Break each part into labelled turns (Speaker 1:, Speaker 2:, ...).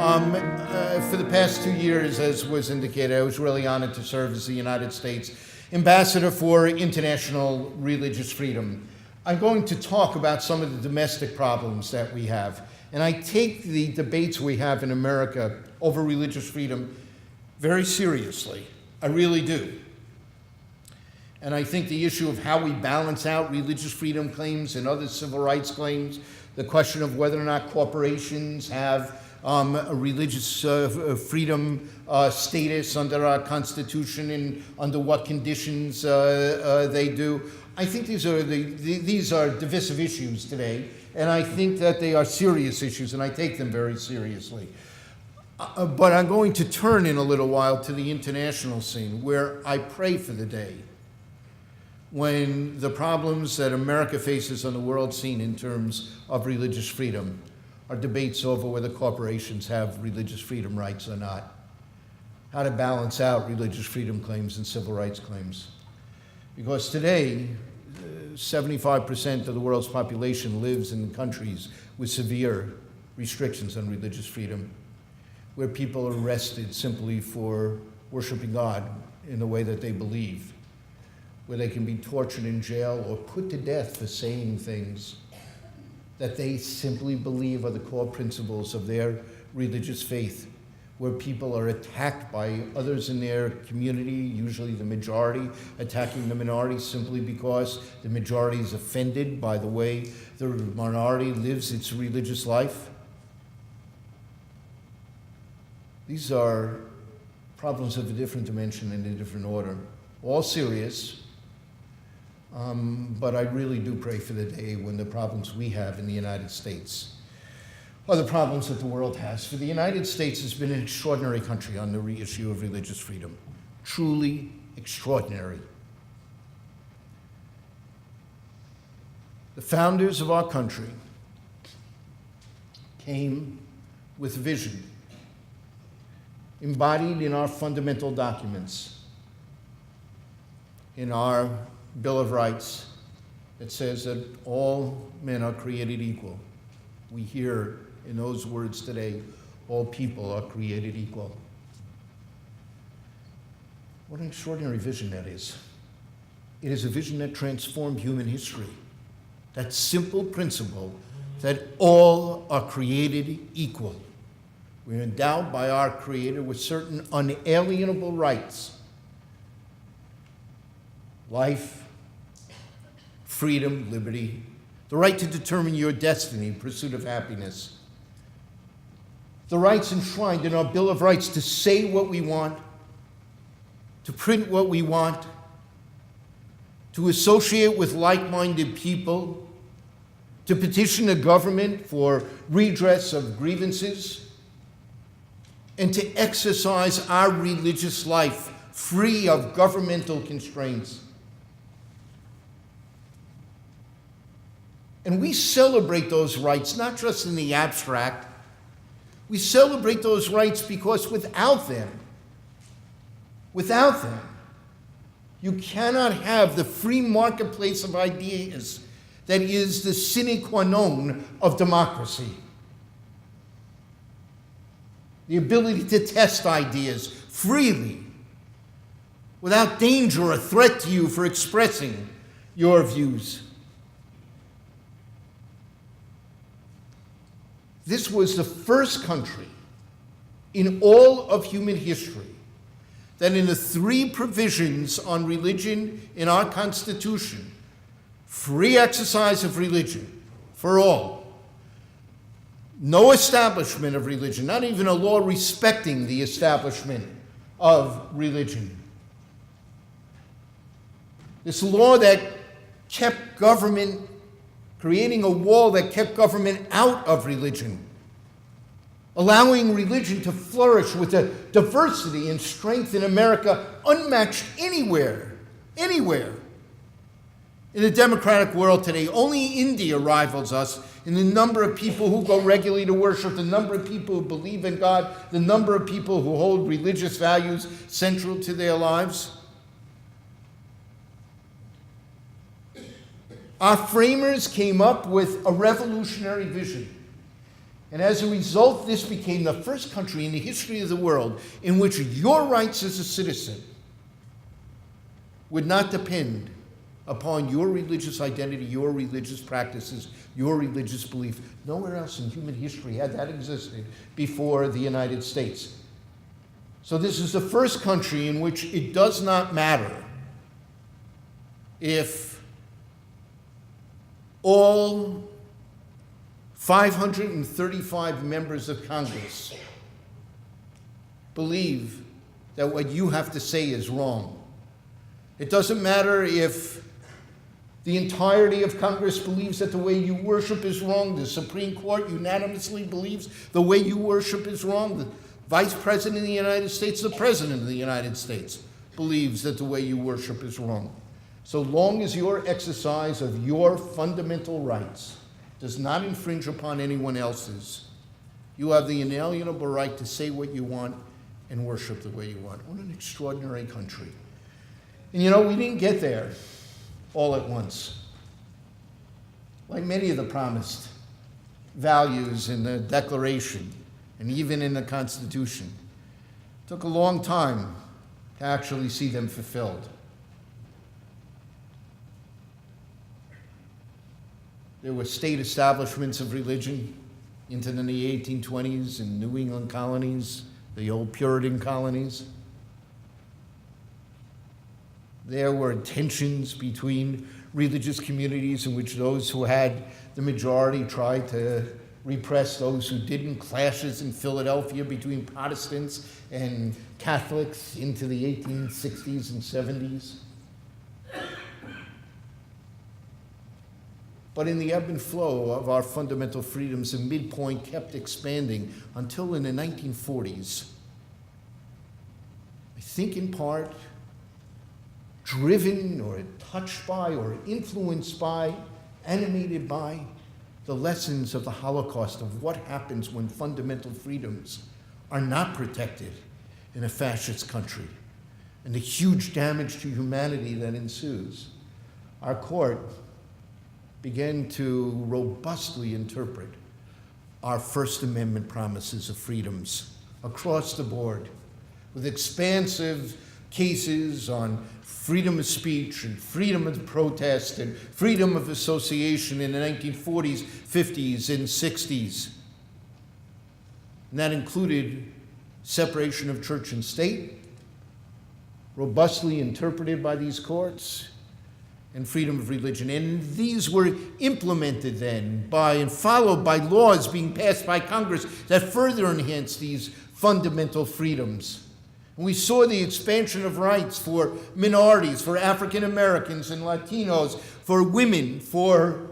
Speaker 1: For the past 2 years, as was indicated, I was really honored to serve as the United States Ambassador for International Religious Freedom. I'm going to talk about some of the domestic problems that we have. And I take the debates we have in America over religious freedom very seriously. I really do. And I think the issue of how we balance out religious freedom claims and other civil rights claims, the question of whether or not corporations have a religious freedom status under our Constitution and under what conditions they do. I think these are divisive issues today, and I think that they are serious issues, and I take them very seriously. But I'm going to turn in a little while to the international scene, where I pray for the day when the problems that America faces on the world scene in terms of religious freedom are debates over whether corporations have religious freedom rights or not, how to balance out religious freedom claims and civil rights claims. Because today, 75% of the world's population lives in countries with severe restrictions on religious freedom, where people are arrested simply for worshiping God in the way that they believe, where they can be tortured in jail or put to death for saying things that they simply believe are the core principles of their religious faith, where people are attacked by others in their community, usually the majority, attacking the minority simply because the majority is offended by the way the minority lives its religious life. These are problems of a different dimension and a different order, all serious. But I really do pray for the day when the problems we have in the United States are the problems that the world has. For the United States has been an extraordinary country on the issue of religious freedom. Truly extraordinary. The founders of our country came with vision, embodied in our fundamental documents, in our Bill of Rights that says that all men are created equal. We hear in those words today, all people are created equal. What an extraordinary vision that is. It is a vision that transformed human history. That simple principle that all are created equal. We're endowed by our Creator with certain unalienable rights. Life, freedom, liberty, the right to determine your destiny, pursuit of happiness, the rights enshrined in our Bill of Rights to say what we want, to print what we want, to associate with like-minded people, to petition the government for redress of grievances, and to exercise our religious life free of governmental constraints. And we celebrate those rights, not just in the abstract. We celebrate those rights because without them, you cannot have the free marketplace of ideas that is the sine qua non of democracy. The ability to test ideas freely, without danger or threat to you for expressing your views. This was the first country in all of human history that in the 3 provisions on religion in our Constitution, free exercise of religion for all, no establishment of religion, not even a law respecting the establishment of religion. This law that kept government, creating a wall that kept government out of religion, allowing religion to flourish with a diversity and strength in America unmatched anywhere. In the democratic world today, only India rivals us in the number of people who go regularly to worship, the number of people who believe in God, the number of people who hold religious values central to their lives. Our framers came up with a revolutionary vision And as a result, this became the first country in the history of the world in which your rights as a citizen would not depend upon your religious identity, your religious practices, your religious belief. Nowhere else in human history had that existed before the United States. So this is the first country in which it does not matter if all 535 members of Congress believe that what you have to say is wrong. It doesn't matter if the entirety of Congress believes that the way you worship is wrong. The Supreme Court unanimously believes the way you worship is wrong. The Vice President of the United States, the President of the United States, believes that the way you worship is wrong. So long as your exercise of your fundamental rights does not infringe upon anyone else's, you have the inalienable right to say what you want and worship the way you want. What an extraordinary country. And you know, we didn't get there all at once. Like many of the promised values in the Declaration and even in the Constitution, it took a long time to actually see them fulfilled. There were state establishments of religion into the 1820s in New England colonies, the old Puritan colonies. There were tensions between religious communities in which those who had the majority tried to repress those who didn't. Clashes in Philadelphia between Protestants and Catholics into the 1860s and 70s. But in the ebb and flow of our fundamental freedoms, the midpoint kept expanding until in the 1940s. I think in part driven or touched by or influenced by, animated by the lessons of the Holocaust, of what happens when fundamental freedoms are not protected in a fascist country, and the huge damage to humanity that ensues. Our court began to robustly interpret our First Amendment promises of freedoms across the board, with expansive cases on freedom of speech and freedom of protest and freedom of association in the 1940s, 50s, and 60s. And that included separation of church and state, robustly interpreted by these courts, and freedom of religion. And these were implemented then by and followed by laws being passed by Congress that further enhanced these fundamental freedoms. And we saw the expansion of rights for minorities, for African Americans and Latinos, for women, for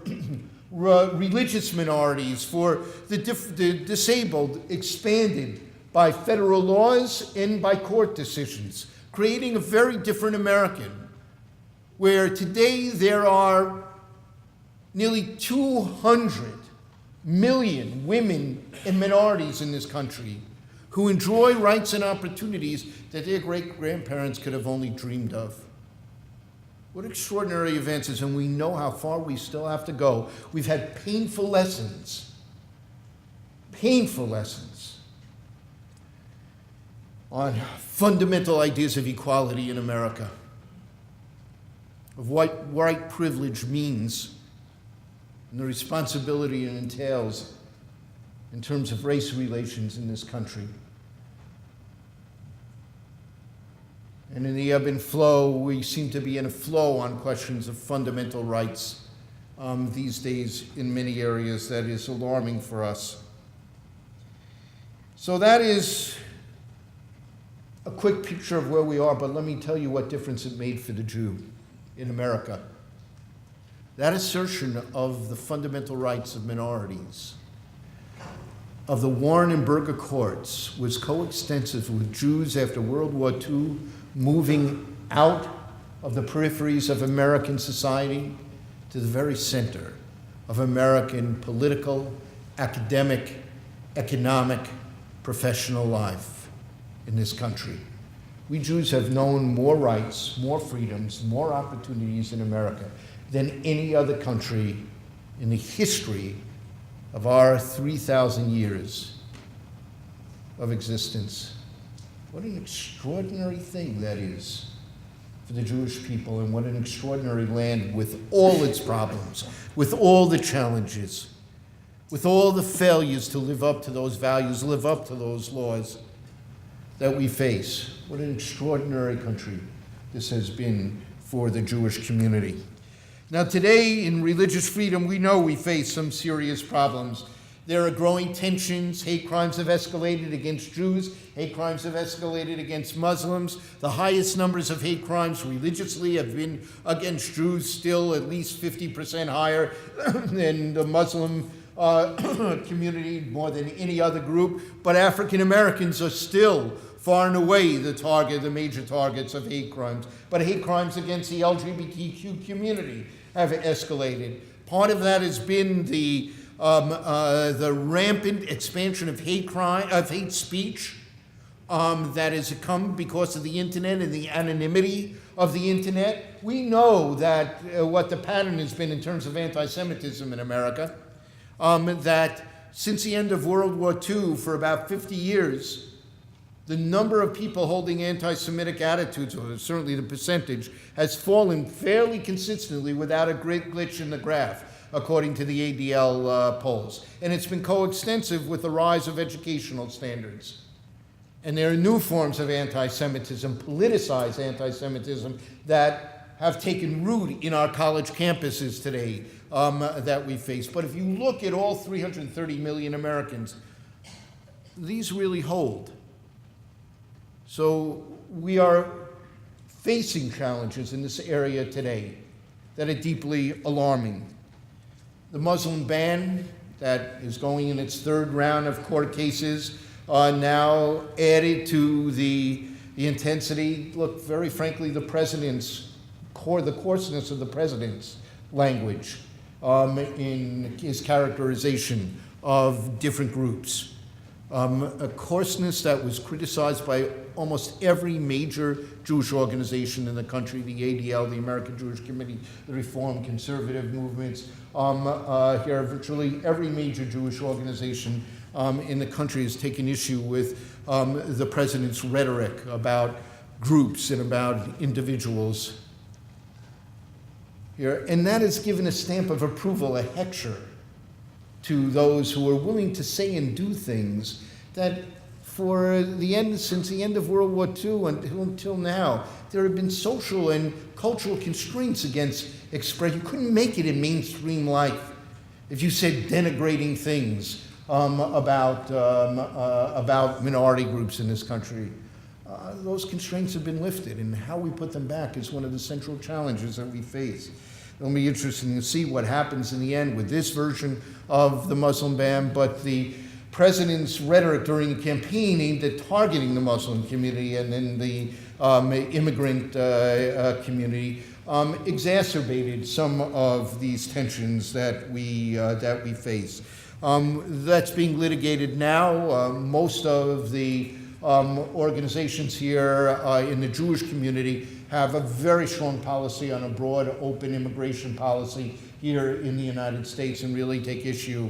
Speaker 1: religious minorities, for the disabled, expanded by federal laws and by court decisions, creating a very different American, where today there are nearly 200 million women and minorities in this country who enjoy rights and opportunities that their great-grandparents could have only dreamed of. What extraordinary advances, and we know how far we still have to go. We've had painful lessons on fundamental ideas of equality in America, of what white privilege means and the responsibility it entails in terms of race relations in this country. And in the ebb and flow, we seem to be in a flow on questions of fundamental rights these days in many areas that is alarming for us. So that is a quick picture of where we are, but let me tell you what difference it made for the Jew in America. That assertion of the fundamental rights of minorities, of the Warren and Burger courts, was coextensive with Jews after World War II moving out of the peripheries of American society to the very center of American political, academic, economic, professional life in this country. We Jews have known more rights, more freedoms, more opportunities in America than any other country in the history of our 3,000 years of existence. What an extraordinary thing that is for the Jewish people, and what an extraordinary land with all its problems, with all the challenges, with all the failures to live up to those values, live up to those laws that we face. What an extraordinary country this has been for the Jewish community. Now today in religious freedom, we know we face some serious problems. There are growing tensions. Hate crimes have escalated against Jews. Hate crimes have escalated against Muslims. The highest numbers of hate crimes religiously have been against Jews, still at least 50% higher than the Muslim community, more than any other group. But African Americans are still far and away the major targets of hate crimes. But hate crimes against the LGBTQ community have escalated. Part of that has been the rampant expansion of hate speech that has come because of the internet and the anonymity of the internet. We know that what the pattern has been in terms of anti-Semitism in America, that since the end of World War II, for about 50 years, the number of people holding anti-Semitic attitudes, or certainly the percentage, has fallen fairly consistently without a great glitch in the graph, according to the ADL polls. And it's been coextensive with the rise of educational standards. And there are new forms of anti-Semitism, politicized anti-Semitism, that have taken root in our college campuses today that we face. But if you look at all 330 million Americans, these really hold. So we are facing challenges in this area today that are deeply alarming. The Muslim ban that is going in its third round of court cases now added to the intensity. Look, very frankly, the coarseness of the president's language in his characterization of different groups. A coarseness that was criticized by almost every major Jewish organization in the country, the ADL, the American Jewish Committee, the Reform Conservative movements. Here, virtually every major Jewish organization in the country has taken issue with the president's rhetoric about groups and about individuals here. And that has given a stamp of approval, a hechsher, to those who are willing to say and do things that since the end of World War II until now, there have been social and cultural constraints against expression. You couldn't make it in mainstream life if you said denigrating things about minority groups in this country. Those constraints have been lifted, and how we put them back is one of the central challenges that we face. It'll be interesting to see what happens in the end with this version of the Muslim ban, but the president's rhetoric during the campaign aimed at targeting the Muslim community and then the immigrant community exacerbated some of these tensions that we face. That's being litigated now. Most of the organizations here in the Jewish community have a very strong policy on a broad, open immigration policy here in the United States, and really take issue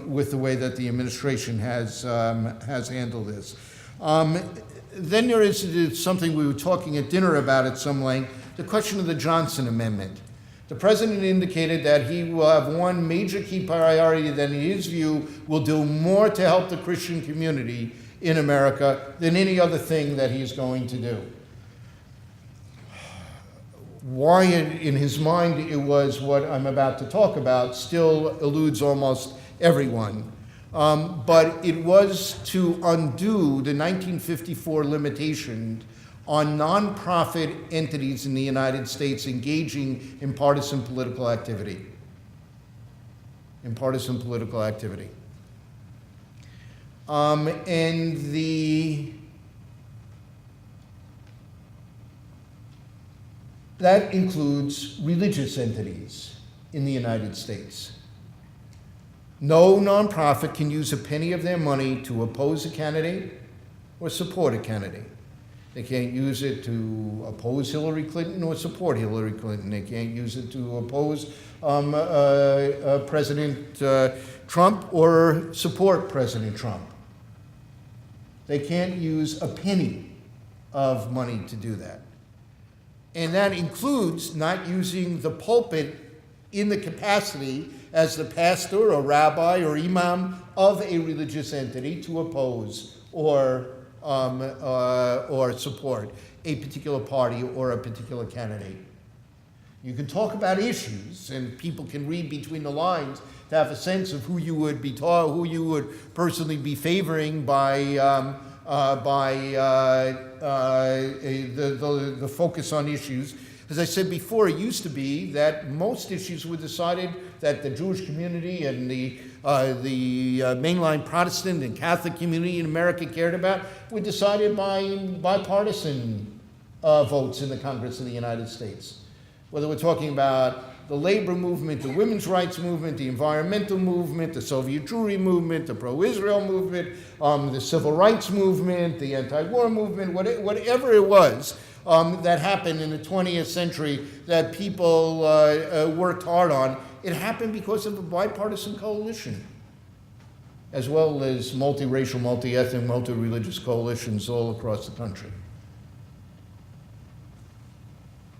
Speaker 1: with the way that the administration has handled this. Then there is something we were talking at dinner about at some length, the question of the Johnson Amendment. The president indicated that he will have one major key priority that, in his view, will do more to help the Christian community in America than any other thing that he's going to do. Why in his mind it was what I'm about to talk about still eludes almost everyone. But it was to undo the 1954 limitation on nonprofit entities in the United States engaging in partisan political activity. That includes religious entities in the United States. No nonprofit can use a penny of their money to oppose a candidate or support a candidate. They can't use it to oppose Hillary Clinton or support Hillary Clinton. They can't use it to oppose President Trump or support President Trump. They can't use a penny of money to do that. And that includes not using the pulpit in the capacity as the pastor or rabbi or imam of a religious entity to oppose or support a particular party or a particular candidate. You can talk about issues, and people can read between the lines to have a sense of who you would be who you would personally be favoring by the focus on issues. As I said before, it used to be that most issues were decided that the Jewish community and the mainline Protestant and Catholic community in America cared about were decided by bipartisan votes in the Congress of the United States. Whether we're talking about the labor movement, the women's rights movement, the environmental movement, the Soviet Jewry movement, the pro-Israel movement, the civil rights movement, the anti-war movement, whatever it was that happened in the 20th century that people worked hard on, it happened because of a bipartisan coalition, as well as multiracial, multi-ethnic, multi-religious coalitions all across the country.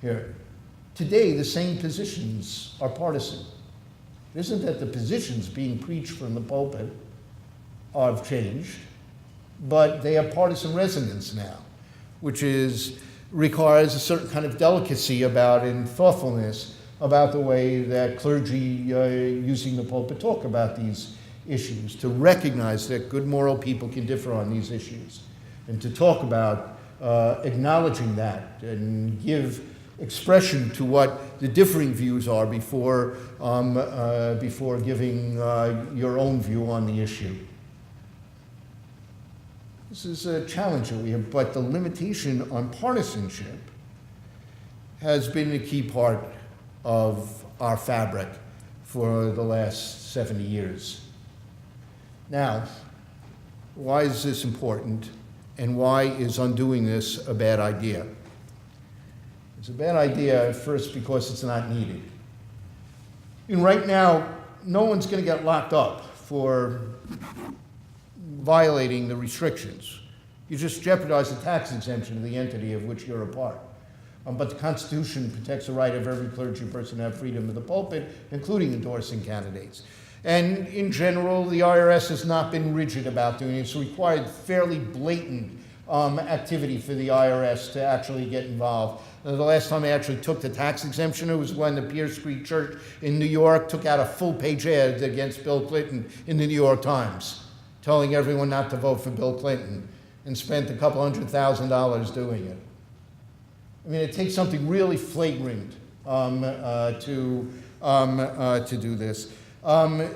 Speaker 1: Here. Today, the same positions are partisan. It isn't that the positions being preached from the pulpit have changed, but they have partisan resonance now, which requires a certain kind of delicacy about and thoughtfulness about the way that clergy using the pulpit talk about these issues, to recognize that good moral people can differ on these issues, and to talk about acknowledging that and give expression to what the differing views are before giving your own view on the issue. This is a challenge that we have, but the limitation on partisanship has been a key part of our fabric for the last 70 years. Now, why is this important, and why is undoing this a bad idea? It's a bad idea, first, because it's not needed. And right now, no one's going to get locked up for violating the restrictions. You just jeopardize the tax exemption of the entity of which you're a part. But the Constitution protects the right of every clergy person to have freedom of the pulpit, including endorsing candidates. And in general, the IRS has not been rigid about doing it. It's required fairly blatant activity for the IRS to actually get involved. The last time I actually took the tax exemption, it was when the Pierce Street Church in New York took out a full-page ad against Bill Clinton in the New York Times, telling everyone not to vote for Bill Clinton, and spent a couple $100,000 doing it. I mean, it takes something really flagrant to do this.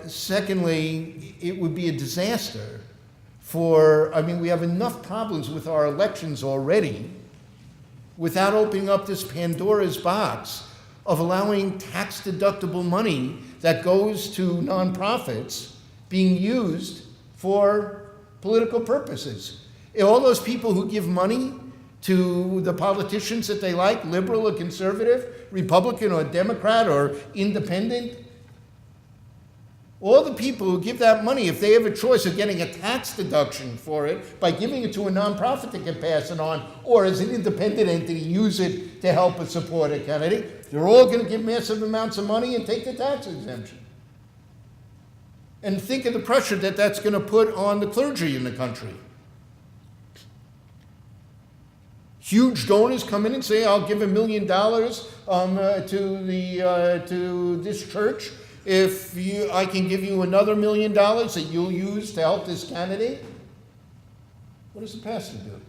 Speaker 1: Secondly, it would be a disaster we have enough problems with our elections already without opening up this Pandora's box of allowing tax-deductible money that goes to nonprofits being used for political purposes. All those people who give money to the politicians that they like, liberal or conservative, Republican or Democrat or independent, all the people who give that money, if they have a choice of getting a tax deduction for it by giving it to a nonprofit that can pass it on, or as an independent entity use it to help and support a candidate, they're all going to give massive amounts of money and take the tax exemption. And think of the pressure that that's going to put on the clergy in the country. Huge donors come in and say, I'll give $1 million to this church if I can give you another $1 million that you'll use to help this candidate. What does the pastor do?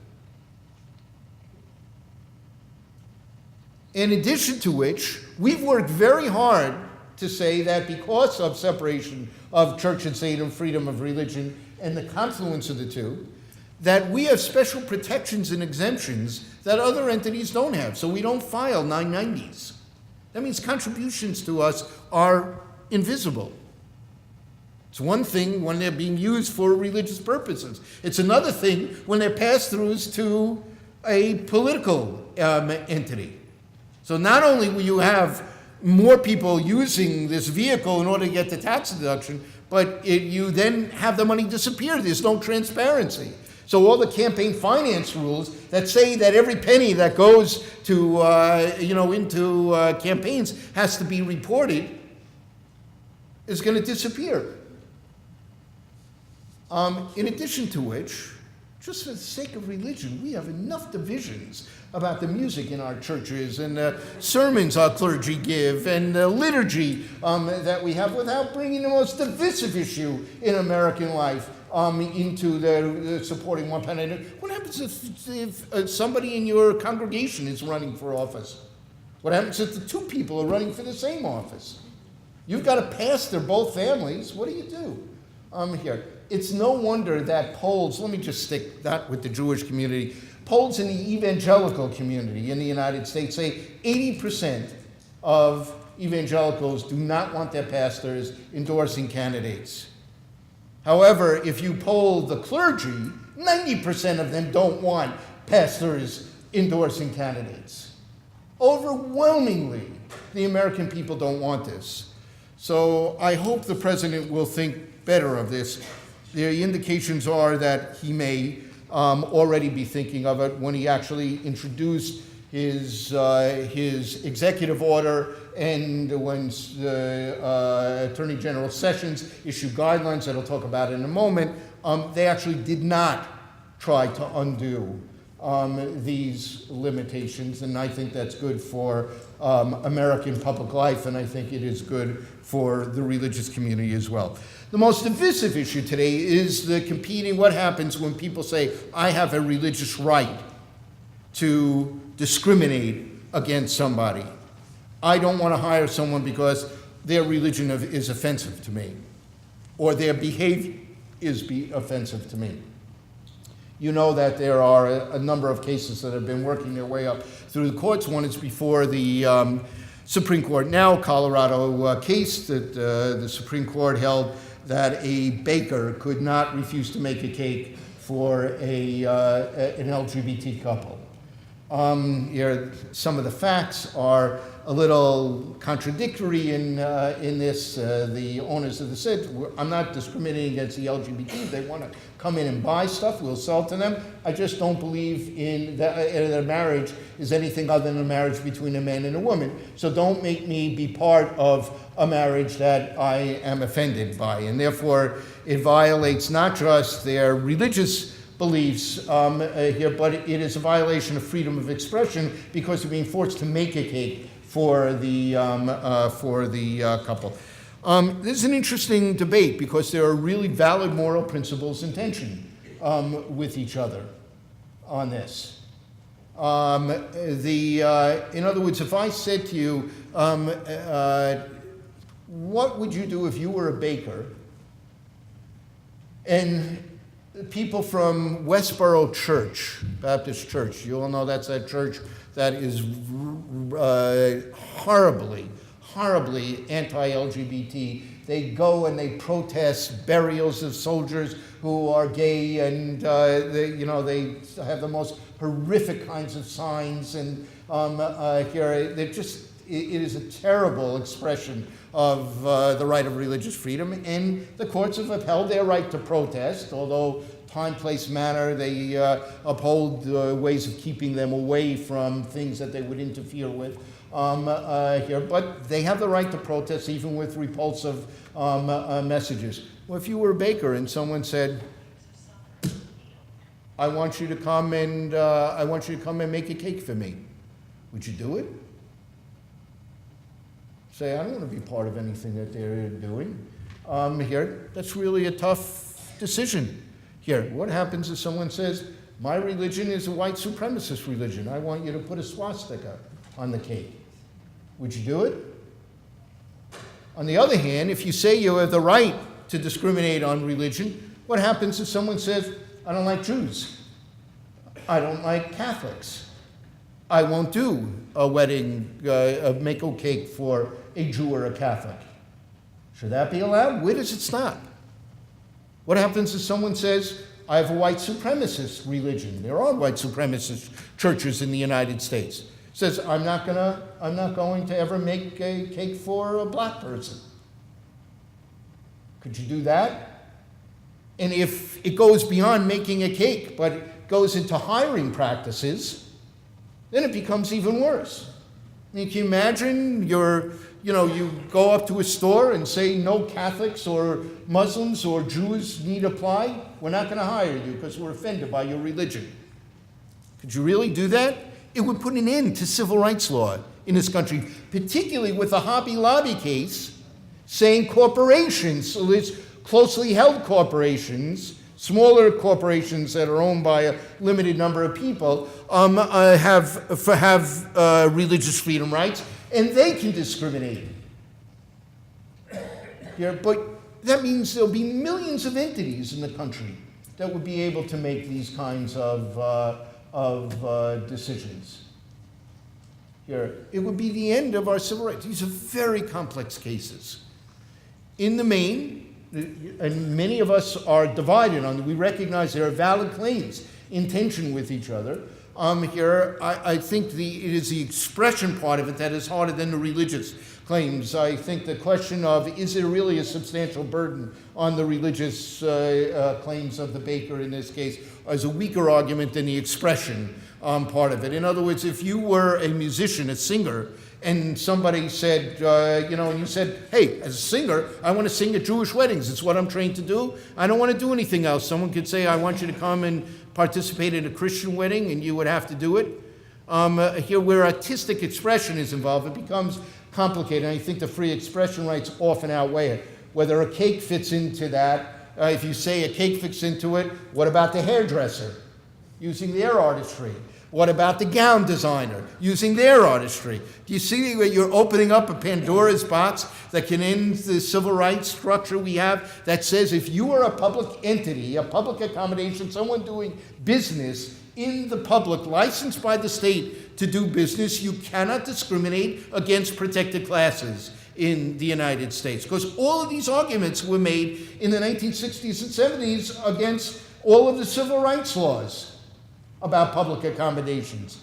Speaker 1: In addition to which, we've worked very hard to say that because of separation of church and state and freedom of religion and the confluence of the two, that we have special protections and exemptions that other entities don't have. So we don't file 990s. That means contributions to us are invisible. It's one thing when they're being used for religious purposes. It's another thing when they're pass-throughs to a political entity. So not only will you have more people using this vehicle in order to get the tax deduction, but you then have the money disappear. There's no transparency. So all the campaign finance rules that say that every penny that goes to into campaigns has to be reported is going to disappear. In addition to which, just for the sake of religion, we have enough divisions about the music in our churches and the sermons our clergy give and the liturgy that we have without bringing the most divisive issue in American life into the supporting one party. What happens if somebody in your congregation is running for office? What happens if the two people are running for the same office? You've got a pastor, both families. What do you do? Here. It's no wonder that polls, let me just stick that with the Jewish community, polls in the evangelical community in the United States say 80% of evangelicals do not want their pastors endorsing candidates. However, if you poll the clergy, 90% of them don't want pastors endorsing candidates. Overwhelmingly, the American people don't want this. So I hope the president will think better of this. The indications are that he may already be thinking of it when he actually introduced his executive order, and when Attorney General Sessions issued guidelines that I'll talk about in a moment. They actually did not try to undo these limitations, and I think that's good for American public life, and I think it is good for the religious community as well. The most divisive issue today is the competing, what happens when people say, I have a religious right to discriminate against somebody. I don't want to hire someone because their religion is offensive to me, or their behavior is offensive to me. You know that there are a number of cases that have been working their way up through the courts. One is before the Supreme Court now, Colorado case that the Supreme Court held that a baker could not refuse to make a cake for an LGBT couple. Some of the facts are a little contradictory in this. The owners of the said, I'm not discriminating against the LGBT. If they want to come in and buy stuff, we'll sell to them. I just don't believe in that a marriage is anything other than a marriage between a man and a woman. So don't make me be part of a marriage that I am offended by. And therefore, it violates not just their religious beliefs here, but it is a violation of freedom of expression because they're being forced to make a cake for the couple. This is an interesting debate because there are really valid moral principles in tension with each other on this. In other words, if I said to you, what would you do if you were a baker and people from Westboro Church, Baptist Church, you all know that's that church that is horribly anti-LGBT. They go and they protest burials of soldiers who are gay, and they have the most horrific kinds of signs. And here, it is a terrible expression of the right of religious freedom, and the courts have upheld their right to protest, although time, place, manner, they uphold ways of keeping them away from things that they would interfere with here. But they have the right to protest even with repulsive messages. Well, if you were a baker and someone said, I want you to come and make a cake for me, would you do it? Say, I don't want to be part of anything that they're doing here. That's really a tough decision here. What happens if someone says, my religion is a white supremacist religion. I want you to put a swastika on the cake. Would you do it? On the other hand, if you say you have the right to discriminate on religion, what happens if someone says, I don't like Jews. I don't like Catholics. I won't do a wedding, a make-o cake for a Jew or a Catholic. Should that be allowed? Where does it stop? What happens if someone says, I have a white supremacist religion. There are white supremacist churches in the United States. Says, I'm not going to ever make a cake for a black person. Could you do that? And if it goes beyond making a cake, but it goes into hiring practices, then it becomes even worse. I mean, can you imagine you go up to a store and say no Catholics or Muslims or Jews need apply? We're not going to hire you because we're offended by your religion. Could you really do that? It would put an end to civil rights law in this country, particularly with the Hobby Lobby case saying corporations, so it's closely held corporations, smaller corporations that are owned by a limited number of people, have religious freedom rights, and they can discriminate. But that means there'll be millions of entities in the country that would be able to make these kinds of decisions. It would be the end of our civil rights. These are very complex cases. In the main, and many of us are divided on them, we recognize there are valid claims in tension with each other. I think it is the expression part of it that is harder than the religious claims. I think the question of, is there really a substantial burden on the religious claims of the baker in this case, is a weaker argument than the expression part of it. In other words, if you were a musician, a singer, and somebody said, and you said, hey, as a singer, I want to sing at Jewish weddings. It's what I'm trained to do. I don't want to do anything else. Someone could say, I want you to come and participate in a Christian wedding, and you would have to do it. Here, where artistic expression is involved, it becomes complicated. I think the free expression rights often outweigh it. Whether a cake fits into that, if you say a cake fits into it, what about the hairdresser using their artistry? What about the gown designer using their artistry? Do you see that you're opening up a Pandora's box that can end the civil rights structure we have that says if you are a public entity, a public accommodation, someone doing business in the public, licensed by the state to do business, you cannot discriminate against protected classes in the United States. Because all of these arguments were made in the 1960s and 70s against all of the civil rights laws about public accommodations.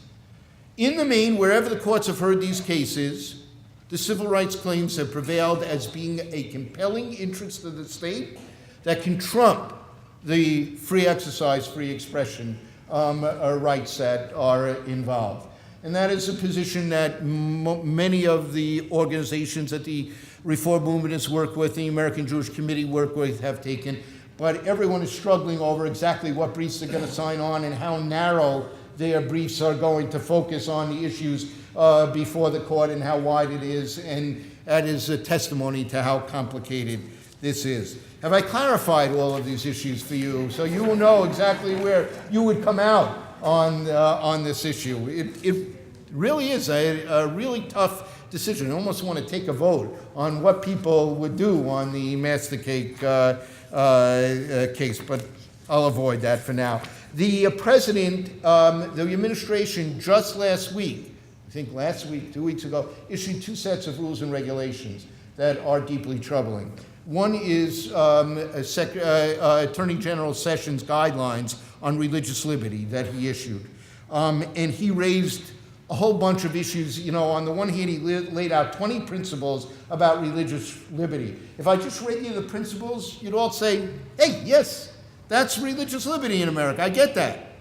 Speaker 1: In the main, wherever the courts have heard these cases, the civil rights claims have prevailed as being a compelling interest of the state that can trump the free exercise, free expression rights that are involved. And that is a position that many of the organizations that the Reform Movement has worked with, the American Jewish Committee worked with, have taken. But everyone is struggling over exactly what briefs they're going to sign on and how narrow their briefs are going to focus on the issues before the court and how wide it is. And that is a testimony to how complicated this is. Have I clarified all of these issues for you so you will know exactly where you would come out on this issue? It really is a really tough decision. I almost want to take a vote on what people would do on the Master Cake case, but I'll avoid that for now. The president, the administration just last week, I think last week, 2 weeks ago, issued 2 sets of rules and regulations that are deeply troubling. One is Attorney General Sessions' guidelines on religious liberty that he issued. And he raised a whole bunch of issues. On the one hand, he laid out 20 principles about religious liberty. If I just read you the principles, you'd all say, hey, yes, that's religious liberty in America. I get that.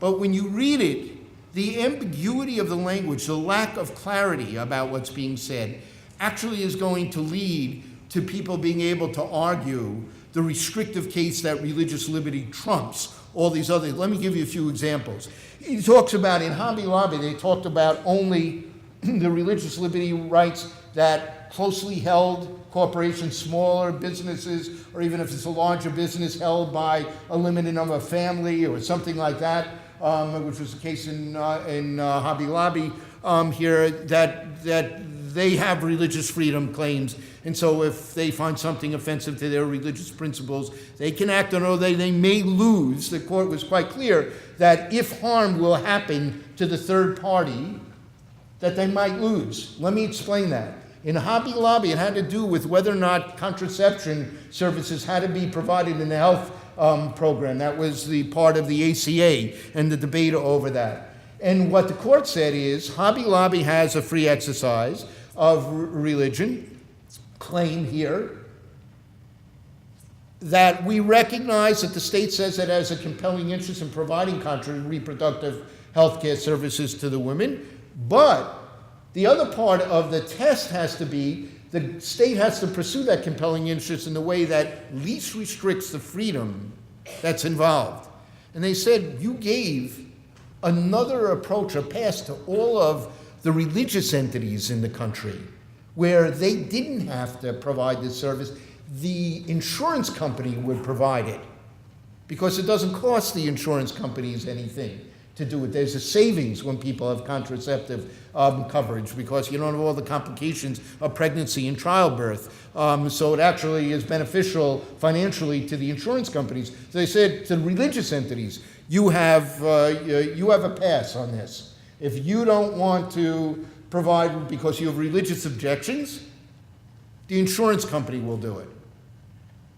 Speaker 1: But when you read it, the ambiguity of the language, the lack of clarity about what's being said, actually is going to lead to people being able to argue the restrictive case that religious liberty trumps all these others. Let me give you a few examples. He talks about, in Hobby Lobby, they talked about only the religious liberty rights that closely held corporations, smaller businesses, or even if it's a larger business held by a limited number of family or something like that, which was the case in Hobby Lobby here, that they have religious freedom claims. And so if they find something offensive to their religious principles, they can act on it, or they may lose. The court was quite clear that if harm will happen to the third party, that they might lose. Let me explain that. In Hobby Lobby, it had to do with whether or not contraception services had to be provided in the health program. That was the part of the ACA and the debate over that. And what the court said is Hobby Lobby has a free exercise of religion claim here, that we recognize that the state says it has a compelling interest in providing reproductive health care services to the women, but the other part of the test has to be the state has to pursue that compelling interest in the way that least restricts the freedom that's involved. And they said you gave another approach, a pass to all of the religious entities in the country where they didn't have to provide this service. The insurance company would provide it because it doesn't cost the insurance companies anything to do it. There's a savings when people have contraceptive coverage because you don't have all the complications of pregnancy and childbirth. So it actually is beneficial financially to the insurance companies. So they said to the religious entities, you have a pass on this. If you don't want to provide because you have religious objections, the insurance company will do it.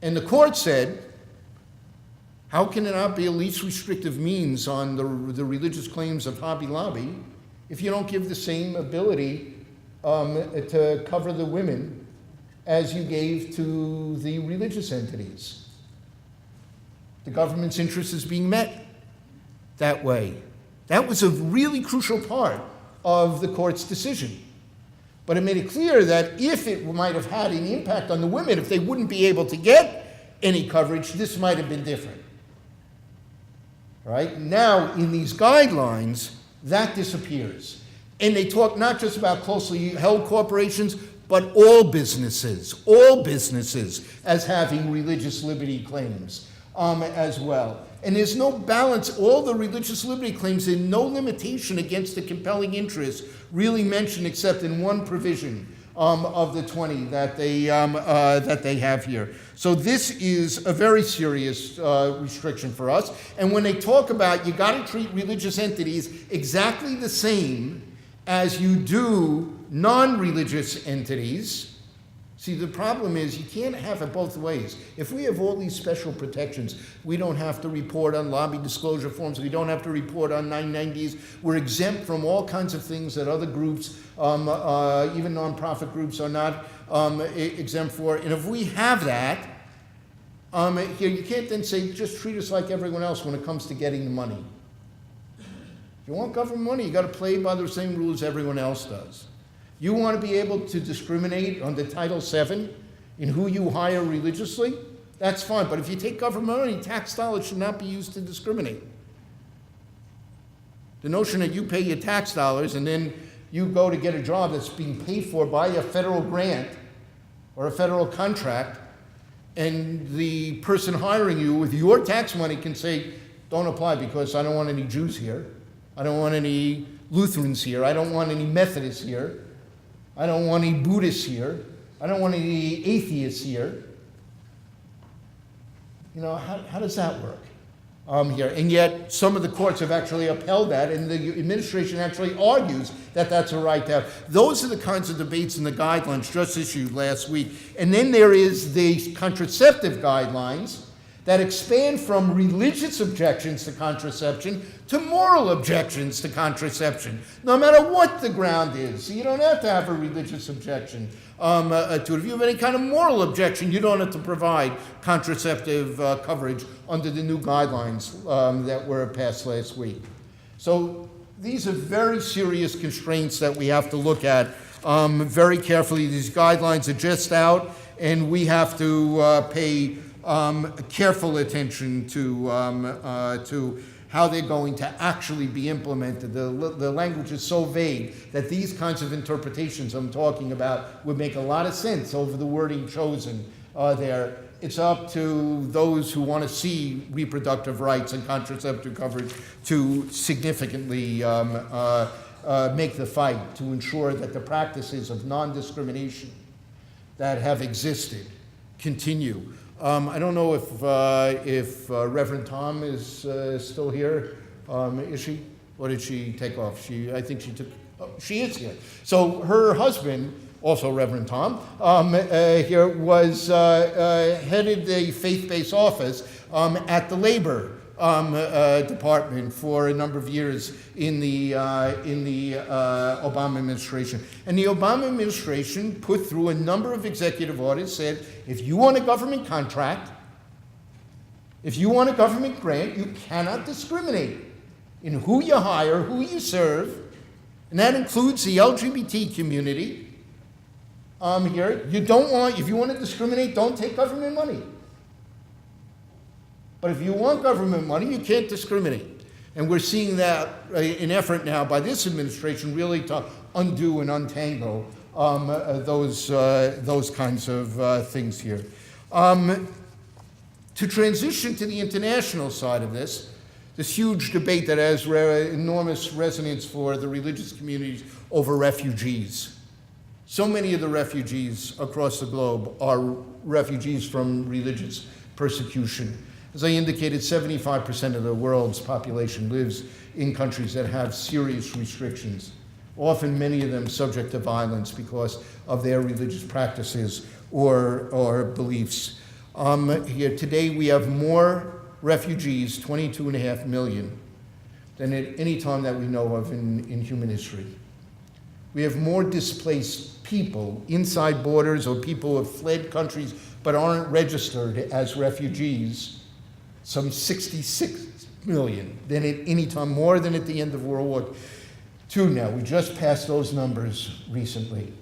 Speaker 1: And the court said, how can it not be a least restrictive means on the religious claims of Hobby Lobby if you don't give the same ability to cover the women as you gave to the religious entities? The government's interest is being met that way. That was a really crucial part of the court's decision. But it made it clear that if it might have had an impact on the women, if they wouldn't be able to get any coverage, this might have been different. Right? Now, in these guidelines, that disappears. And they talk not just about closely held corporations, but all businesses as having religious liberty claims as well. And there's no balance. All the religious liberty claims, there's no limitation against the compelling interest really mentioned except in one provision of the 20 that they have here. So this is a very serious restriction for us. And when they talk about you got to treat religious entities exactly the same as you do non-religious entities. See, the problem is you can't have it both ways. If we have all these special protections, we don't have to report on lobby disclosure forms, we don't have to report on 990s, we're exempt from all kinds of things that other groups, even nonprofit groups, are not exempt for. And if we have that, here you can't then say, just treat us like everyone else when it comes to getting the money. If you want government money, you got to play by the same rules everyone else does. You want to be able to discriminate under Title VII in who you hire religiously? That's fine. But if you take government money, tax dollars should not be used to discriminate. The notion that you pay your tax dollars and then you go to get a job that's being paid for by a federal grant or a federal contract, and the person hiring you with your tax money can say, don't apply because I don't want any Jews here. I don't want any Lutherans here. I don't want any Methodists here. I don't want any Buddhists here. I don't want any atheists here. You know, how does that work here? And yet some of the courts have actually upheld that, and the administration actually argues that that's a right to have. Those are the kinds of debates in the guidelines just issued last week. And then there is the contraceptive guidelines that expand from religious objections to contraception to moral objections to contraception, no matter what the ground is. So you don't have to have a religious objection to it. If you have any kind of moral objection, you don't have to provide contraceptive coverage under the new guidelines that were passed last week. So these are very serious constraints that we have to look at very carefully. These guidelines are just out, and we have to pay careful attention to how they're going to actually be implemented. The language is so vague that these kinds of interpretations I'm talking about would make a lot of sense over the wording chosen there. It's up to those who want to see reproductive rights and contraceptive coverage to significantly make the fight to ensure that the practices of non-discrimination that have existed continue. I don't know if Reverend Tom is still here. Is she? Or did she take off? I think she took. Oh, she is here. So her husband also Reverend Tom, here was headed the faith-based office at the Labor Department for a number of years in the Obama administration. And the Obama administration put through a number of executive orders, said, if you want a government contract, if you want a government grant, you cannot discriminate in who you hire, who you serve, and that includes the LGBT community. Here, you don't want, if you want to discriminate, don't take government money. But if you want government money, you can't discriminate. And we're seeing that an effort now by this administration really to undo and untangle those kinds of things here. To transition to the international side of this huge debate that has enormous resonance for the religious communities over refugees. So many of the refugees across the globe are refugees from religious persecution. As I indicated, 75% of the world's population lives in countries that have serious restrictions, often many of them subject to violence because of their religious practices or beliefs. Here today we have more refugees, 22.5 million, than at any time that we know of in human history. We have more displaced people inside borders or people who have fled countries but aren't registered as refugees, some 66 million, than at any time, more than at the end of World War II now. We just passed those numbers recently.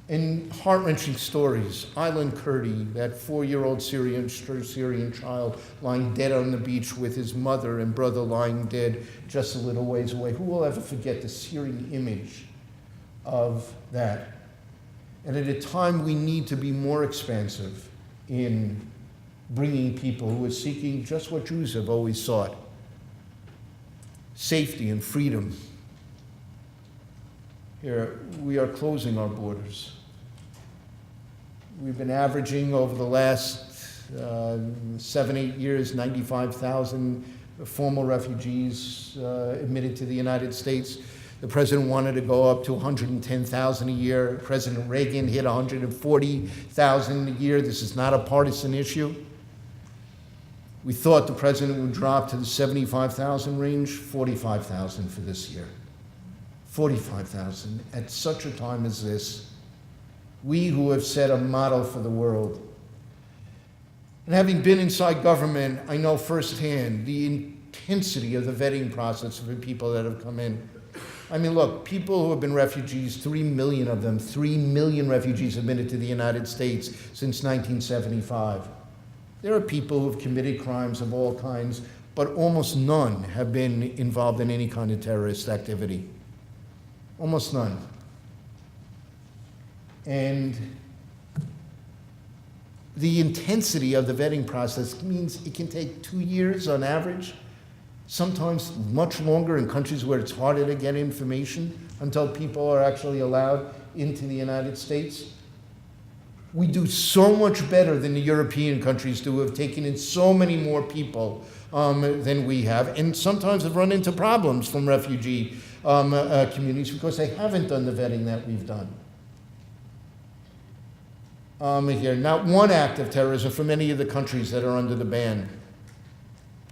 Speaker 1: And heart-wrenching stories. Aylan Kurdi, that 4-year-old Syrian child lying dead on the beach with his mother and brother lying dead just a little ways away. Who will ever forget the searing image of that? And at a time we need to be more expansive in bringing people who are seeking just what Jews have always sought: safety and freedom. Here, we are closing our borders. We've been averaging over the last 7-8 years, 95,000 formal refugees admitted to the United States. The president wanted to go up to 110,000 a year. President Reagan hit 140,000 a year. This is not a partisan issue. We thought the president would drop to the 75,000 range, 45,000 for this year. 45,000 at such a time as this. We who have set a model for the world. And having been inside government, I know firsthand the intensity of the vetting process of the people that have come in. I mean, look, people who have been refugees, 3 million of them, 3 million refugees admitted to the United States since 1975. There are people who have committed crimes of all kinds, but almost none have been involved in any kind of terrorist activity. Almost none. And the intensity of the vetting process means it can take 2 years on average, sometimes much longer in countries where it's harder to get information until people are actually allowed into the United States. We do so much better than the European countries do, have taken in so many more people than we have, and sometimes have run into problems from refugee communities because they haven't done the vetting that we've done. Here, not one act of terrorism from any of the countries that are under the ban.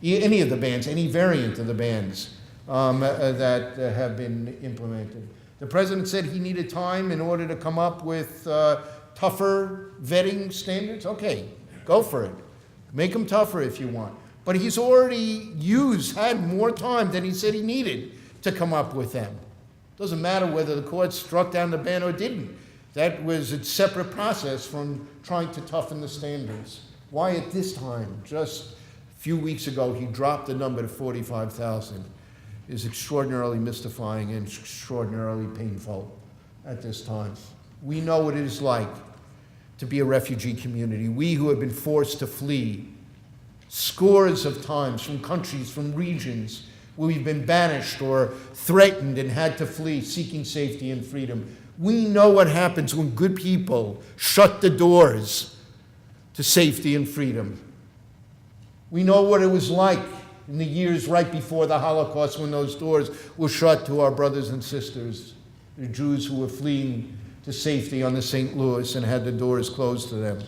Speaker 1: Any of the bans, any variant of the bans that have been implemented. The president said he needed time in order to come up with tougher vetting standards. Okay, go for it. Make them tougher if you want. But he's already had more time than he said he needed to come up with them. Doesn't matter whether the court struck down the ban or didn't. That was a separate process from trying to toughen the standards. Why at this time, just a few weeks ago, he dropped the number to 45,000 is extraordinarily mystifying and extraordinarily painful at this time. We know what it is like to be a refugee community. We who have been forced to flee scores of times from countries, from regions where we've been banished or threatened and had to flee, seeking safety and freedom. We know what happens when good people shut the doors to safety and freedom. We know what it was like in the years right before the Holocaust when those doors were shut to our brothers and sisters, the Jews who were fleeing to safety on the St. Louis and had the doors closed to them.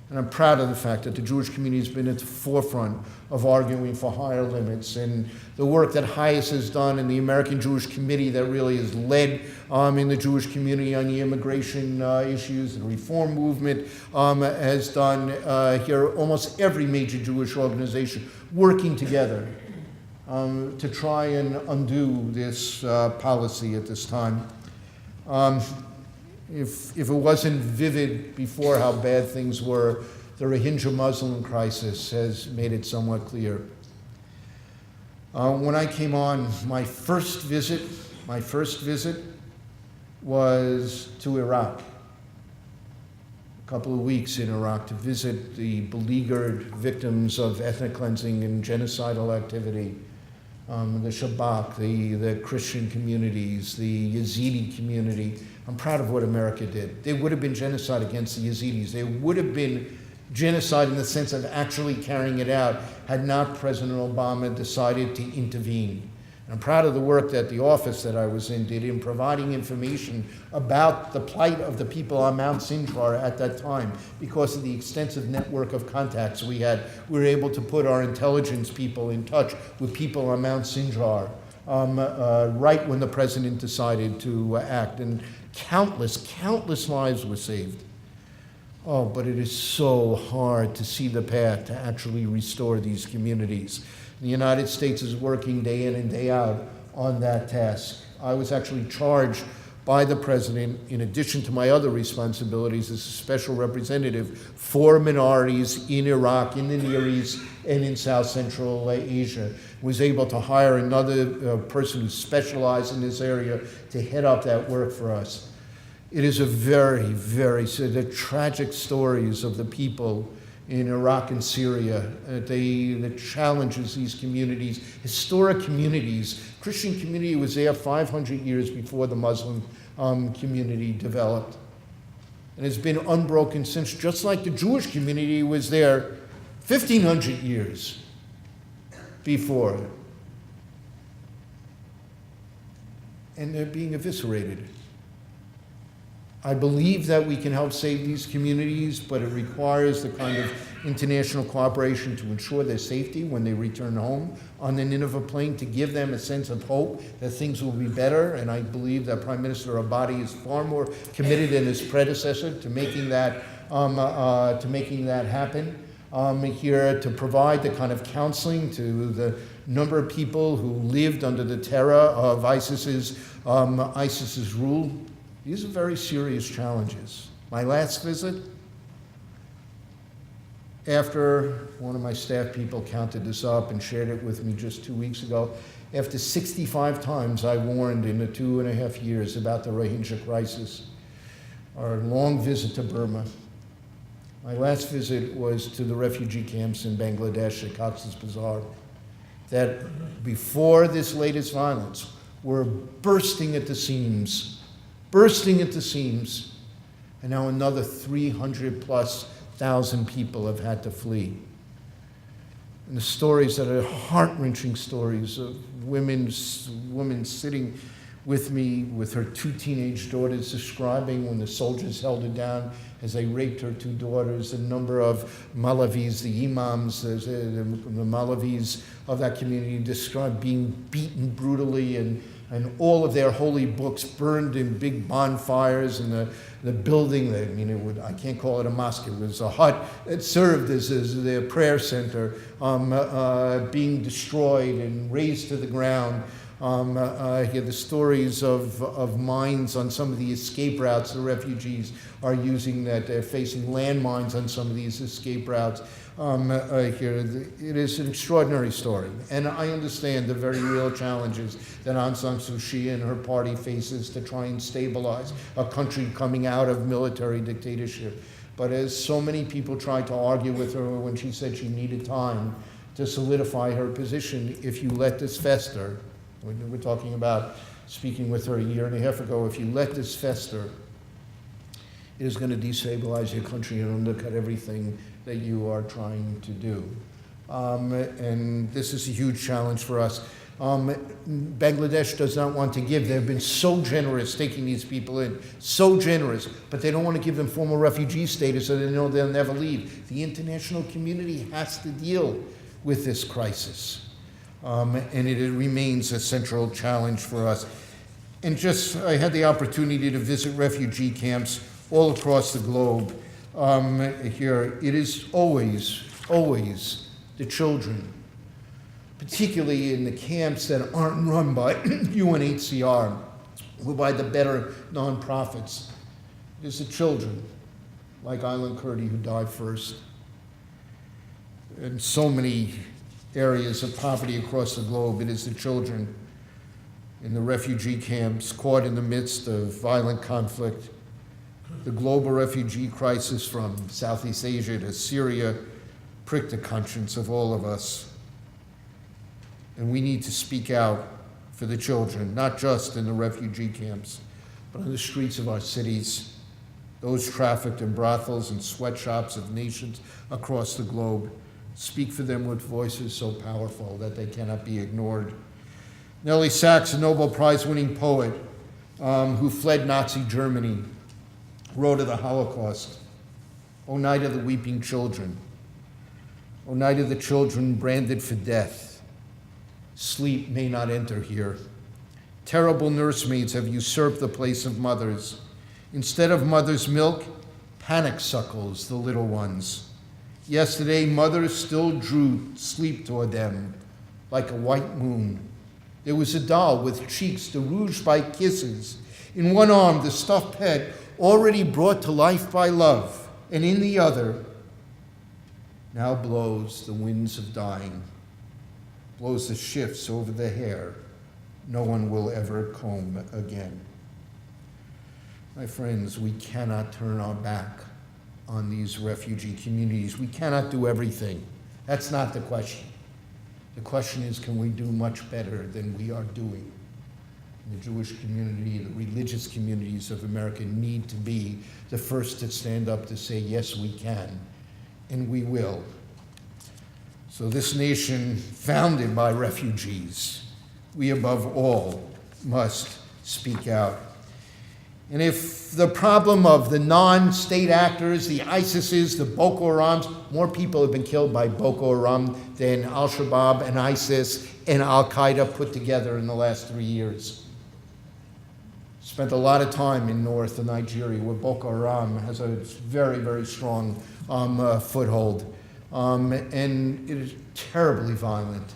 Speaker 1: And I'm proud of the fact that the Jewish community has been at the forefront of arguing for higher limits. And the work that Hayes has done and the American Jewish Committee that really has led in the Jewish community on the immigration issues, the reform movement has done here, almost every major Jewish organization working together to try and undo this policy at this time. If it wasn't vivid before how bad things were, the Rohingya Muslim crisis has made it somewhat clear. When I came on, my first visit was to Iraq. A couple of weeks in Iraq to visit the beleaguered victims of ethnic cleansing and genocidal activity. The Shabak, the Christian communities, the Yazidi community. I'm proud of what America did. There would have been genocide against the Yazidis. There would have been genocide in the sense of actually carrying it out had not President Obama decided to intervene. And I'm proud of the work that the office that I was in did in providing information about the plight of the people on Mount Sinjar at that time. Because of the extensive network of contacts we had, we were able to put our intelligence people in touch with people on Mount Sinjar right when the president decided to act. And countless lives were saved. Oh, but it is so hard to see the path to actually restore these communities. The United States is working day in and day out on that task. I was actually charged by the president, in addition to my other responsibilities as a special representative for minorities in Iraq, in the Near East, and in South Central Asia. Was able to hire another person who specialized in this area to head up that work for us. It is a the tragic stories of the people in Iraq and Syria, the challenges these communities, historic communities. Christian community was there 500 years before the Muslim community developed. And it's been unbroken since, just like the Jewish community was there 1,500 years before. And they're being eviscerated. I believe that we can help save these communities, but it requires the kind of international cooperation to ensure their safety when they return home on the Nineveh plain, to give them a sense of hope that things will be better. And I believe that Prime Minister Abadi is far more committed than his predecessor to making that happen. Here to provide the kind of counseling to the number of people who lived under the terror of ISIS's rule. These are very serious challenges. My last visit, after one of my staff people counted this up and shared it with me just 2 weeks ago, after 65 times I warned in the 2.5 years about the Rohingya crisis, our long visit to Burma. My last visit was to the refugee camps in Bangladesh at Cox's Bazar, that before this latest violence were bursting at the seams, and now another 300,000+ people have had to flee. And the stories that are heart-wrenching stories of women sitting with me with her 2 teenage daughters, describing when the soldiers held her down as they raped her 2 daughters. A number of Malavis, the imams, the Malavis of that community, described being beaten brutally and all of their holy books burned in big bonfires, and the building, I can't call it a mosque, it was a hut that served as their prayer center, being destroyed and razed to the ground. I hear the stories of mines on some of the escape routes the refugees are using, that they're facing landmines on some of these escape routes. It is an extraordinary story, and I understand the very real challenges that Aung San Suu Kyi and her party faces to try and stabilize a country coming out of military dictatorship. But as so many people tried to argue with her when she said she needed time to solidify her position, if you let this fester, we're talking about speaking with her 1.5 years ago, if you let this fester, it is going to destabilize your country and undercut everything that you are trying to do. And this is a huge challenge for us. Bangladesh does not want to give. They've been so generous taking these people in, so generous, but they don't want to give them formal refugee status so they know they'll never leave. The international community has to deal with this crisis, and it remains a central challenge for us. And I had the opportunity to visit refugee camps all across the globe. Here, it is always the children, particularly in the camps that aren't run by UNHCR or by the better nonprofits. It is the children, like Island Kurdi, who died first. In so many areas of poverty across the globe, it is the children in the refugee camps caught in the midst of violent conflict. The global refugee crisis from Southeast Asia to Syria pricked the conscience of all of us. And we need to speak out for the children, not just in the refugee camps, but on the streets of our cities, those trafficked in brothels and sweatshops of nations across the globe. Speak for them with voices so powerful that they cannot be ignored. Nellie Sachs, a Nobel Prize-winning poet who fled Nazi Germany, wrote of the Holocaust, "O night of the weeping children, O night of the children branded for death, sleep may not enter here. Terrible nursemaids have usurped the place of mothers. Instead of mother's milk, panic suckles the little ones. Yesterday, mothers still drew sleep toward them like a white moon. There was a doll with cheeks deluged by kisses. In one arm, the stuffed pet already brought to life by love, and in the other, now blows the winds of dying, blows the shifts over the hair no one will ever comb again." My friends, we cannot turn our back on these refugee communities. We cannot do everything. That's not the question. The question is, can we do much better than we are doing? The Jewish community, the religious communities of America need to be the first to stand up to say, yes, we can, and we will. So this nation, founded by refugees, we above all must speak out. And if the problem of the non-state actors, the ISISes, the Boko Harams, more people have been killed by Boko Haram than Al-Shabaab and ISIS and Al-Qaeda put together in the last 3 years. Spent a lot of time in north of Nigeria, where Boko Haram has a very, very strong foothold. And it is terribly violent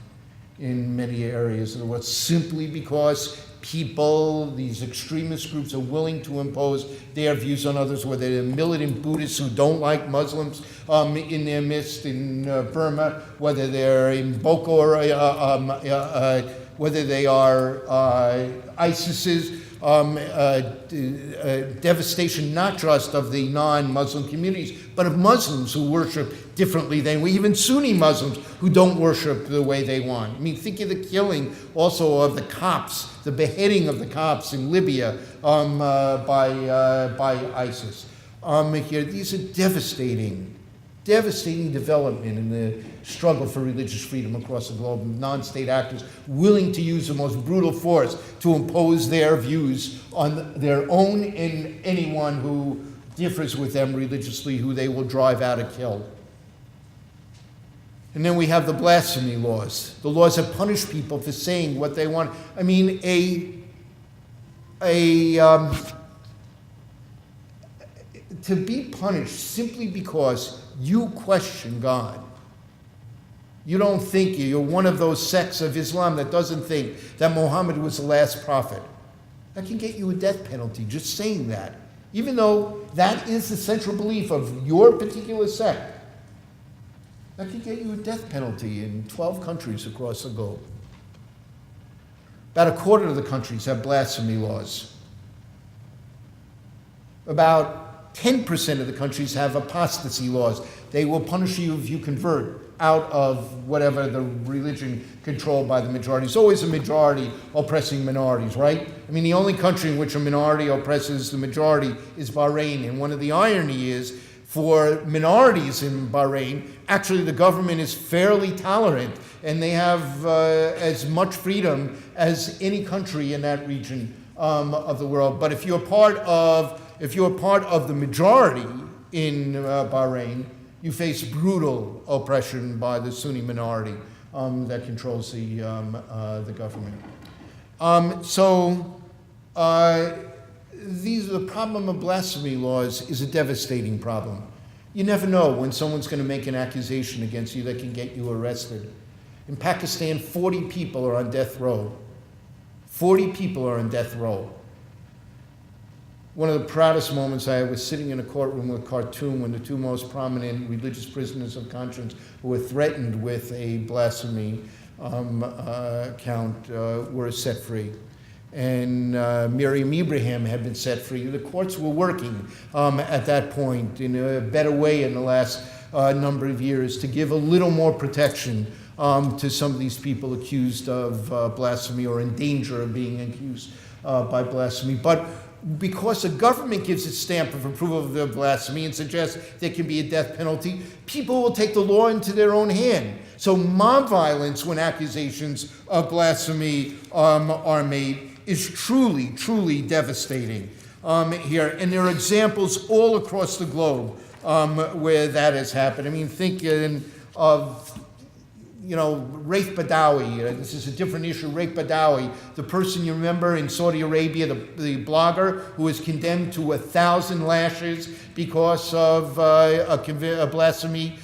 Speaker 1: in many areas of the world, simply because people, these extremist groups, are willing to impose their views on others, whether they're militant Buddhists who don't like Muslims in their midst in Burma, whether they're in Boko, or whether they are ISIS's, devastation not just of the non-Muslim communities, but of Muslims who worship differently than we, even Sunni Muslims who don't worship the way they want. I mean, think of the killing also of the Copts, the beheading of the Copts in Libya by ISIS. Here, these are devastating development in the struggle for religious freedom across the globe. Non-state actors willing to use the most brutal force to impose their views on their own and anyone who differs with them religiously, who they will drive out or kill. And then we have the blasphemy laws, the laws that punish people for saying what they want. I mean, to be punished simply because you question God. You don't think you're one of those sects of Islam that doesn't think that Muhammad was the last prophet. That can get you a death penalty, just saying that. Even though that is the central belief of your particular sect, that can get you a death penalty in 12 countries across the globe. About a quarter of the countries have blasphemy laws. About 10% of the countries have apostasy laws. They will punish you if you convert out of whatever the religion controlled by the majority. It's always a majority oppressing minorities, right? I mean, the only country in which a minority oppresses the majority is Bahrain. And one of the irony is, For minorities in Bahrain, actually the government is fairly tolerant, and they have as much freedom as any country in that region of the world. But if you're part of the majority in Bahrain, you face brutal oppression by the Sunni minority that controls the government. The problem of blasphemy laws is a devastating problem. You never know when someone's going to make an accusation against you that can get you arrested. In Pakistan, 40 people are on death row. 40 people are on death row. One of the proudest moments I was sitting in a courtroom with Khartoum when the two most prominent religious prisoners of conscience who were threatened with a blasphemy count were set free. And Miriam Ibrahim had been set free. The courts were working at that point in a better way in the last number of years to give a little more protection to some of these people accused of blasphemy or in danger of being accused by blasphemy. But because the government gives its stamp of approval of the blasphemy and suggests there can be a death penalty, people will take the law into their own hand. So mob violence, when accusations of blasphemy are made, is truly, truly devastating here. And there are examples all across the globe where that has happened. I mean, think of Raif Badawi. This is a different issue. Raif Badawi, the person you remember in Saudi Arabia, the blogger who was condemned to 1,000 lashes because of a blasphemy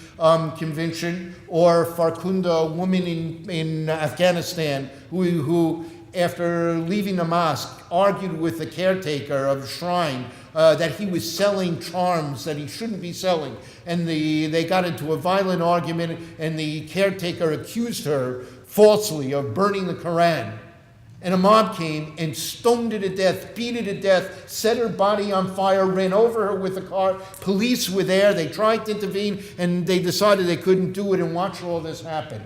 Speaker 1: conviction, or Farkunda, a woman in Afghanistan who after leaving the mosque, argued with the caretaker of the shrine that he was selling charms that he shouldn't be selling. And they got into a violent argument, and the caretaker accused her falsely of burning the Quran. And a mob came and stoned her to death, beat her to death, set her body on fire, ran over her with a car. Police were there. They tried to intervene, and they decided they couldn't do it, and watch all this happen.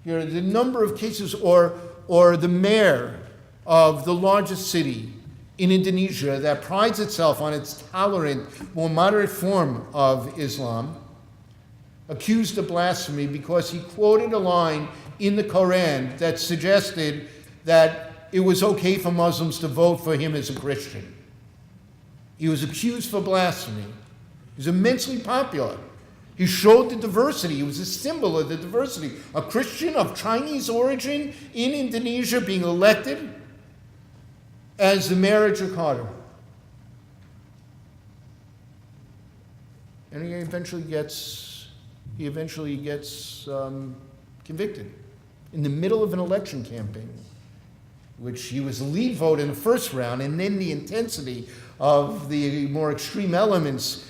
Speaker 1: Here are the number of cases, or the mayor of the largest city in Indonesia that prides itself on its tolerant, more moderate form of Islam, accused of blasphemy because he quoted a line in the Quran that suggested that it was okay for Muslims to vote for him as a Christian. He was accused for blasphemy. He was immensely popular. He showed the diversity. He was a symbol of the diversity. A Christian of Chinese origin in Indonesia being elected as the mayor of Jakarta. And he eventually gets convicted in the middle of an election campaign, which he was the lead vote in the first round, and then the intensity of the more extreme elements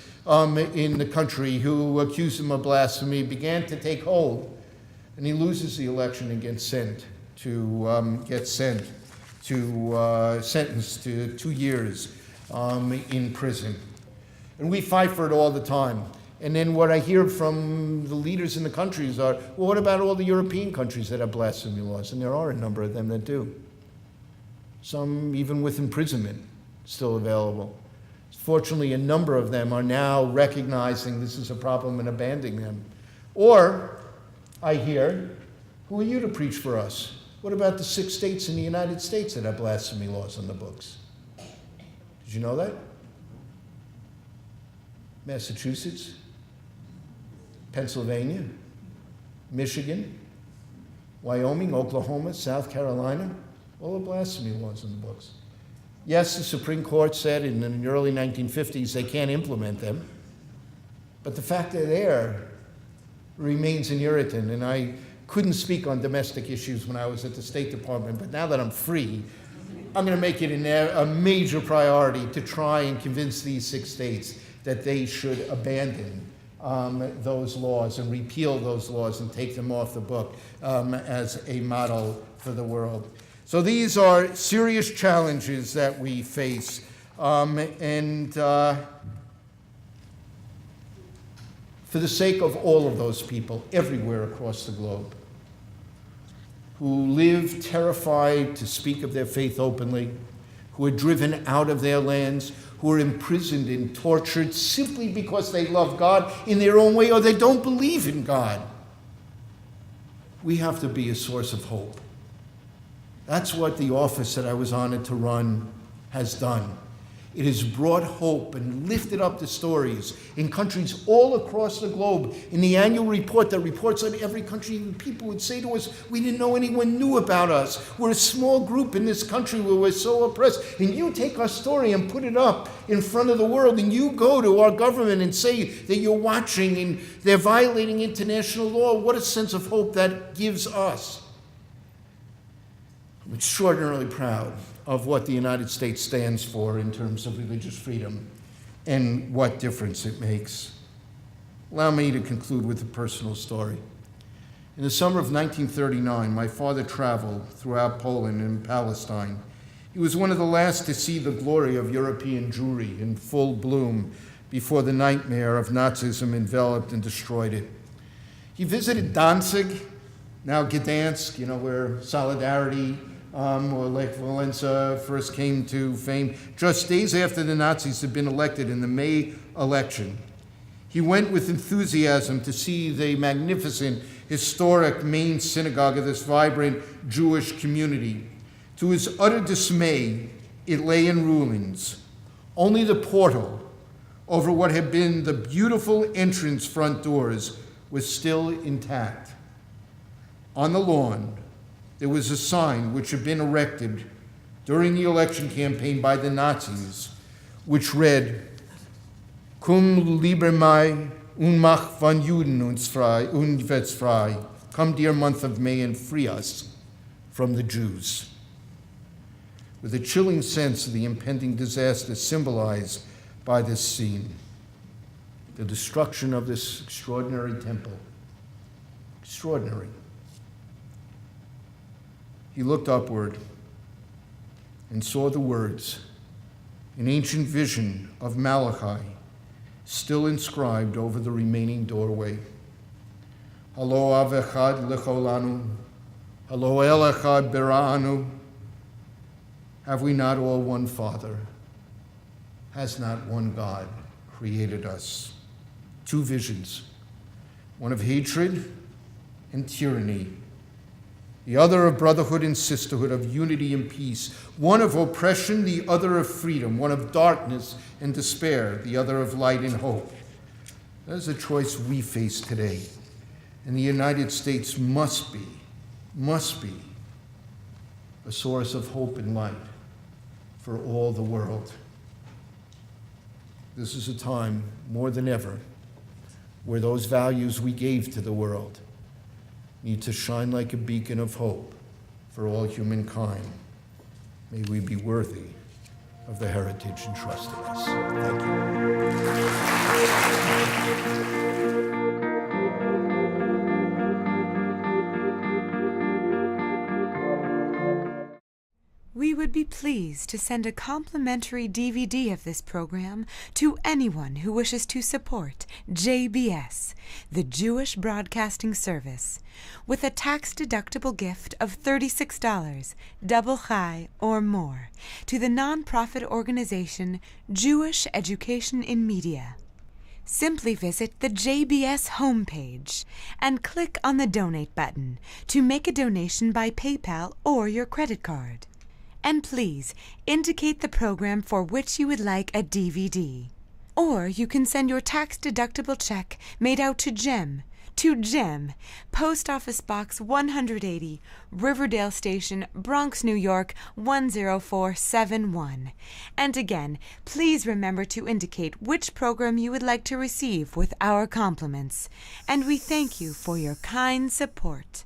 Speaker 1: in the country who accused him of blasphemy began to take hold, and he loses the election and gets sentenced to 2 years in prison. And we fight for it all the time. And then what I hear from the leaders in the countries are, well, what about all the European countries that have blasphemy laws? And there are a number of them that do. Some even with imprisonment still available. Fortunately, a number of them are now recognizing this is a problem and abandoning them. Or, I hear, who are you to preach for us? What about the 6 states in the United States that have blasphemy laws on the books? Did you know that? Massachusetts, Pennsylvania, Michigan, Wyoming, Oklahoma, South Carolina, all have blasphemy laws on the books. Yes, the Supreme Court said in the early 1950s they can't implement them, but the fact they're there remains an irritant, and I couldn't speak on domestic issues when I was at the State Department, but now that I'm free, I'm going to make it a major priority to try and convince these 6 states that they should abandon those laws and repeal those laws and take them off the book as a model for the world. So these are serious challenges that we face. For the sake of all of those people everywhere across the globe who live terrified to speak of their faith openly, who are driven out of their lands, who are imprisoned and tortured simply because they love God in their own way or they don't believe in God. We have to be a source of hope. That's what the office that I was honored to run has done. It has brought hope and lifted up the stories in countries all across the globe. In the annual report that reports on every country, people would say to us, we didn't know anyone knew about us. We're a small group in this country where we're so oppressed. And you take our story and put it up in front of the world, and you go to our government and say that you're watching and they're violating international law. What a sense of hope that gives us. I'm extraordinarily proud of what the United States stands for in terms of religious freedom and what difference it makes. Allow me to conclude with a personal story. In the summer of 1939, my father traveled throughout Poland and Palestine. He was one of the last to see the glory of European Jewry in full bloom before the nightmare of Nazism enveloped and destroyed it. He visited Danzig, now Gdansk, where Solidarity or Lech Walesa first came to fame, just days after the Nazis had been elected in the May election. He went with enthusiasm to see the magnificent, historic main synagogue of this vibrant Jewish community. To his utter dismay, it lay in ruins. Only the portal over what had been the beautiful entrance front doors was still intact. On the lawn, there was a sign which had been erected during the election campaign by the Nazis, which read, Komm lieber Mai und mach von Juden uns frei. Come, dear month of May, and free us from the Jews. With a chilling sense of the impending disaster symbolized by this scene, the destruction of this extraordinary temple. Extraordinary. He looked upward and saw the words, an ancient vision of Malachi, still inscribed over the remaining doorway. Halo av echad lecholanu, halo el echad bera'anu. Have we not all one Father? Has not one God created us? Two visions, one of hatred and tyranny, the other of brotherhood and sisterhood, of unity and peace, one of oppression, the other of freedom, one of darkness and despair, the other of light and hope. That is a choice we face today. And the United States must be a source of hope and light for all the world. This is a time, more than ever, where those values we gave to the world need to shine like a beacon of hope for all humankind. May we be worthy of the heritage entrusted us. Thank you.
Speaker 2: We would be pleased to send a complimentary DVD of this program to anyone who wishes to support JBS, the Jewish Broadcasting Service, with a tax-deductible gift of $36, double chai or more, to the nonprofit organization Jewish Education in Media. Simply visit the JBS homepage and click on the Donate button to make a donation by PayPal or your credit card. And please indicate the program for which you would like a DVD. Or you can send your tax-deductible check made out to Jem, Post Office Box 180, Riverdale Station, Bronx, New York 10471. And again, please remember to indicate which program you would like to receive with our compliments. And we thank you for your kind support.